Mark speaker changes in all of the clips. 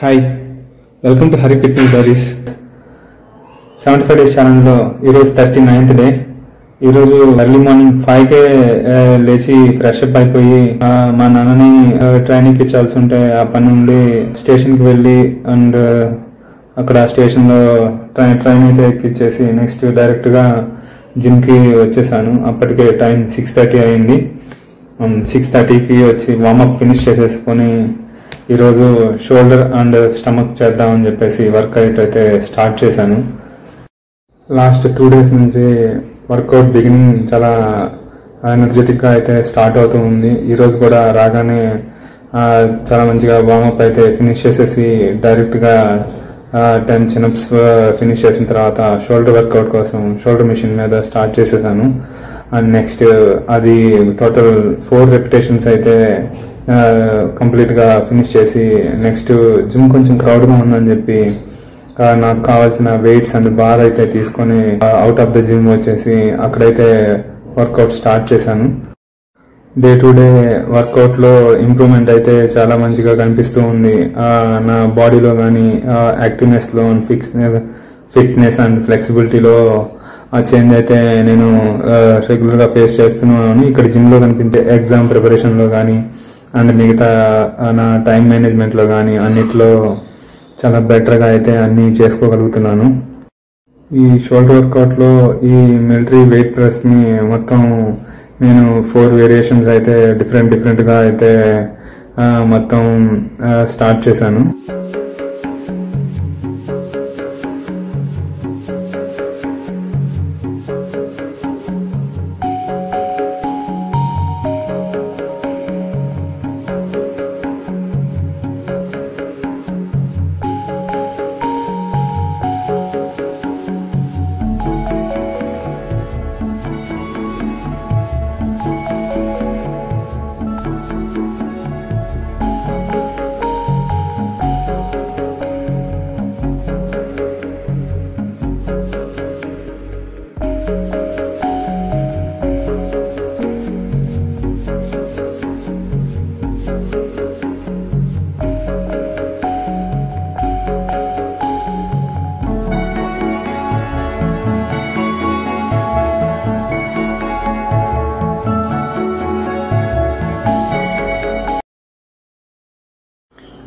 Speaker 1: Hi, welcome to Hari fitness diaries. 75 days ఛానల్లో ఈరోజు 39th day. ఈరోజు ఎర్లీ మార్నింగ్ 5కే లేచి ఫ్రెష్ అప్ అయిపోయి మా నాన్నని ట్రైనింగ్కి ఇచ్చాల్సి ఉంటే ఆ పని నుండి స్టేషన్కి వెళ్ళి అండ్ అక్కడ స్టేషన్లో ట్రైన్ అయితే ఎక్కిచ్చేసి నెక్స్ట్ డైరెక్ట్గా జిమ్కి వచ్చేసాను. అప్పటికే టైం 6:30 అయింది. 6:30కి వచ్చి వార్మప్ ఫినిష్ చేసేసుకొని ఈరోజు షోల్డర్ అండ్ స్టమక్ చేద్దామని చెప్పేసి వర్కౌట్ అయితే స్టార్ట్ చేశాను. లాస్ట్ 2 డేస్ నుంచి వర్కౌట్ బిగినింగ్ చాలా ఎనర్జెటిక్గా అయితే స్టార్ట్ అవుతూ ఉంది. ఈరోజు కూడా రాగానే చాలా మంచిగా వార్మప్ అయితే ఫినిష్ చేసేసి డైరెక్ట్గా 10 చినప్స్ ఫినిష్ చేసిన తర్వాత షోల్డర్ వర్కౌట్ కోసం షోల్డర్ మిషన్ మీద స్టార్ట్ చేసేసాను. అండ్ నెక్స్ట్ అది టోటల్ 4 రెపిటేషన్స్ అయితే కంప్లీట్ గా ఫినిష్ చేసి నెక్స్ట్ జిమ్ కొంచెం క్రౌడ్ గా ఉందని చెప్పి నాకు కావాల్సిన వెయిట్స్ అండ్ బార్ అయితే తీసుకొని అవుట్ ఆఫ్ ద జిమ్ వచ్చేసి అక్కడైతే వర్కౌట్ స్టార్ట్ చేశాను. డే టు డే వర్కౌట్ లో ఇంప్రూవ్మెంట్ అయితే చాలా మంచిగా కనిపిస్తూ ఉంది. నా బాడీలో కానీ యాక్టివ్నెస్ లో ఫిట్నెస్ అండ్ ఫ్లెక్సిబిలిటీలో ఆ చేంజ్ అయితే నేను రెగ్యులర్ గా ఫేస్ చేస్తున్నాను. ఇక్కడ జిమ్ లో కనిపించే ఎగ్జామ్ ప్రిపరేషన్ లో కానీ అండ్ మిగతా నా టైం మేనేజ్మెంట్ లో కానీ అన్నిట్లో చాలా బెటర్ గా అయితే అన్ని చేసుకోగలుగుతున్నాను. ఈ షోల్డర్ వర్కౌట్ లో ఈ మిలిటరీ వెయిట్ ప్రెస్ ని మొత్తం నేను 4 వేరియేషన్స్ అయితే డిఫరెంట్ గా అయితే మొత్తం స్టార్ట్ చేశాను.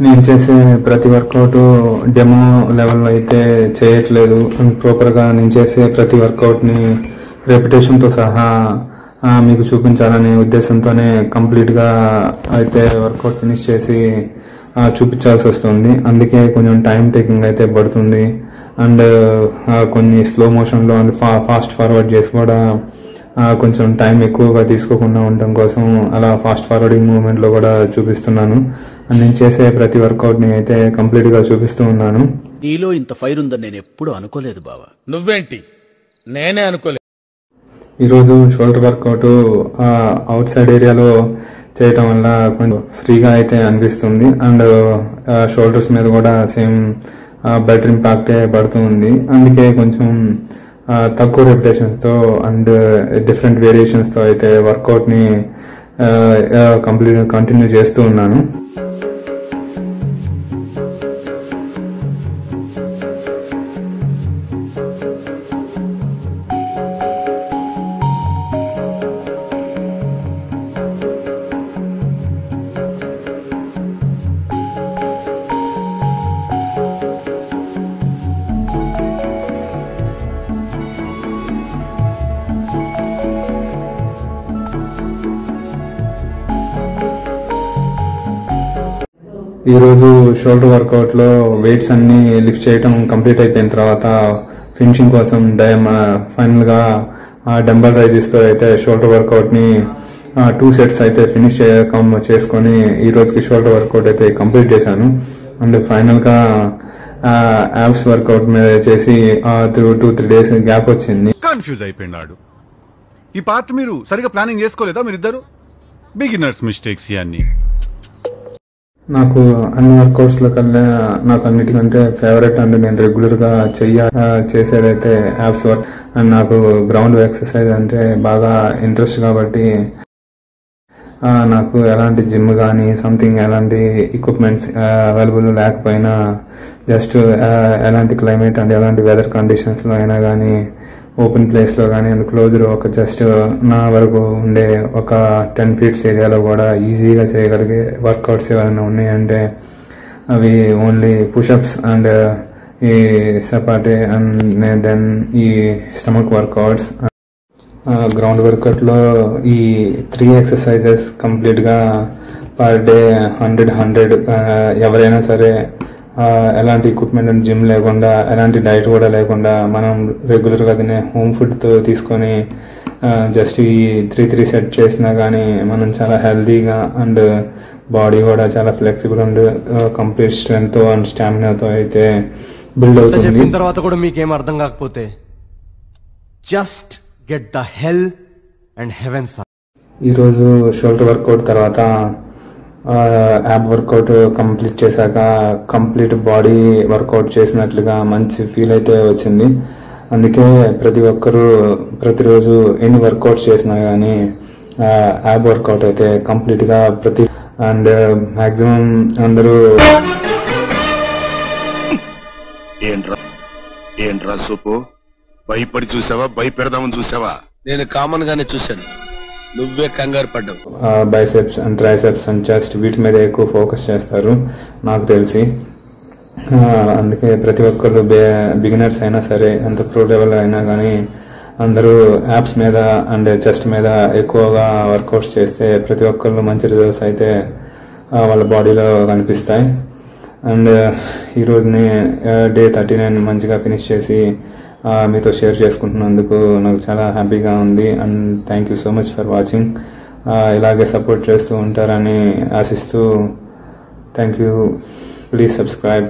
Speaker 1: నేను చేసే ప్రతి వర్కౌట్ డెమో లెవెల్లో అయితే చేయట్లేదు. ప్రాపర్ గా నేను చేసే ప్రతి వర్కౌట్ ని రెపిటేషన్ తో సహా మీకు చూపించాలనే ఉద్దేశంతోనే కంప్లీట్ గా అయితే వర్కౌట్ ఫినిష్ చేసి చూపించాల్సి వస్తుంది. అందుకే కొంచెం టైం టేకింగ్ అయితే పడుతుంది. అండ్ కొన్ని స్లో మోషన్ లో అండ్ ఫాస్ట్ ఫార్వర్డ్ చేసి కూడా కొంచెం టైం ఎక్కువగా తీసుకోకుండా ఉండటం కోసం అలా ఫాస్ట్ ఫార్వర్డింగ్ మూవ్మెంట్ లో కూడా చూపిస్తున్నాను. అండ్ నేను చేసే ప్రతి వర్కౌట్ ని అయితే కంప్లీట్ గా చూపిస్తూ ఉన్నాను.
Speaker 2: నీలో ఇంత ఫైర్ ఉందని నేను ఎప్పుడు అనుకోలేదు బావా.
Speaker 3: నువ్వేంటి, నేనే అనుకోలేదు.
Speaker 1: ఈరోజు షోల్డర్ వర్కౌట్ అవుట్ సైడ్ ఏరియాలో చేయటం వల్ల కొంచెం ఫ్రీగా అయితే అనిపిస్తుంది. అండ్ షోల్డర్స్ మీద కూడా సేమ్ బెటర్ ఇంపాక్టే పడుతుంది. అందుకే కొంచెం తక్కువ రెపిటేషన్స్ తో అండ్ డిఫరెంట్ వేరియేషన్స్ తో అయితే వర్కౌట్ ని కంటిన్యూ చేస్తూ ఉన్నాను. ఈరోజు షోల్డర్ వర్కౌట్ లో వెయిట్స్ అన్ని లిఫ్ట్ చేయటం కంప్లీట్ అయిపోయిన తర్వాత ఫినిషింగ్ కోసం ఫైనల్ గా డంబల్ రైజెస్ తో అయితే షోల్డర్ వర్కౌట్ ని 2 సెట్స్ అయితే ఫినిష్ చేసుకొని ఈ రోజుకి షోల్డర్ వర్కౌట్ అయితే కంప్లీట్ చేశాను. అండ్ ఫైనల్ గా యాబ్స్ వర్కౌట్ మీద చేసి 2-3 డేస్ గ్యాప్ వచ్చింది.
Speaker 4: కన్ఫ్యూజ్ అయిపోయినాడు. ఈ పార్ట్ మీరు సరిగా ప్లానింగ్ చేసుకోలేదా? మీరిద్దరు బిగినర్స్ మిస్టేక్స్ ఇవన్నీ.
Speaker 1: నాకు అన్ని వర్కౌట్స్ లో కన్నా నాకు అన్నిటికంటే ఫేవరెట్ అండ్ నేను రెగ్యులర్ గా చేసేదైతే యాబ్స్ వర్క్. అండ్ నాకు గ్రౌండ్ ఎక్సర్సైజ్ అంటే బాగా ఇంట్రెస్ట్ కాబట్టి నాకు ఎలాంటి జిమ్ కానీ సంథింగ్ ఎలాంటి ఎక్విప్మెంట్స్ అవైలబుల్ లేకపోయినా జస్ట్ ఎలాంటి క్లైమేట్ అండ్ ఎలాంటి వెదర్ కండిషన్స్లో అయినా కానీ ఓపెన్ ప్లేస్లో కానీ అండ్ క్లోజ్లో ఒక జస్ట్ నా వరకు ఉండే ఒక 10 feet ఏరియాలో కూడా ఈజీగా చేయగలిగే వర్కౌట్స్ ఏమైనా ఉన్నాయంటే అవి ఓన్లీ పుషప్స్ అండ్ ఈ సపాటే అండ్ దెన్ ఈ స్టమక్ వర్కౌట్స్. గ్రౌండ్ వర్కౌట్లో ఈ 3 exercises కంప్లీట్గా పర్ డే 100 ఎవరైనా సరే ఎలాంటి ఎక్విప్మెంట్ అండ్ జిమ్ లేకుండా ఎలాంటి డైట్ కూడా లేకుండా మనం రెగ్యులర్గా తినే హోమ్ ఫుడ్తో తీసుకొని జస్ట్ ఈ 3 సెట్ చేసినా కానీ మనం చాలా హెల్తీగా అండ్ బాడీ కూడా చాలా ఫ్లెక్సిబుల్ అండ్ కంప్లీట్ స్ట్రెంగ్త్తో అండ్ స్టామినాతో అయితే బిల్డ్ అవుతుంది.
Speaker 5: చెప్పిన తర్వాత కూడా మీకేం అర్థం కాకపోతే just get the hell and heavens.
Speaker 1: ఈరోజు షోల్డర్ వర్కౌట్ తర్వాత యాబ్ వర్కౌట్ కంప్లీట్ చేశాక కంప్లీట్ బాడీ వర్కౌట్ చేసినట్లుగా మంచి ఫీల్ అయితే వచ్చింది. అందుకే ప్రతి ఒక్కరూ ప్రతిరోజు ఎన్ని వర్కౌట్స్ చేసినా కానీ యాబ్ వర్కౌట్ అయితే కంప్లీట్గా అండ్ మ్యాక్సిమం అందరూ
Speaker 6: ఏంట్రా సూపు భయపడి చూసావా భయపెడదామని చూసావా? నేను కామన్ గానే చూశాను, నువ్వే కంగారు పడ్డావు.
Speaker 1: Biceps and triceps and chest వీటి మీద ఎక్కువ ఫోకస్ చేస్తారు నాకు తెలిసి. అందుకే ప్రతి ఒక్కరు బిగినర్స్ అయినా సరే ఎంత ప్రో లెవెల్ అయినా కానీ అందరూ యాప్స్ మీద అండ్ చెస్ట్ మీద ఎక్కువగా వర్కౌట్స్ చేస్తే ప్రతి ఒక్కళ్ళు మంచి రిజల్ట్స్ అయితే వాళ్ళ బాడీలో కనిపిస్తాయి. అండ్ ఈరోజుని డే 39 మంచిగా ఫినిష్ చేసి మీతో షేర్ చేసుకుంటున్నందుకు నాకు చాలా హ్యాపీగా ఉంది. And thank you so much for watching. ఇలాగే సపోర్ట్ చేస్తూ ఉంటారని ఆశిస్తూ థ్యాంక్ యూ. Please subscribe.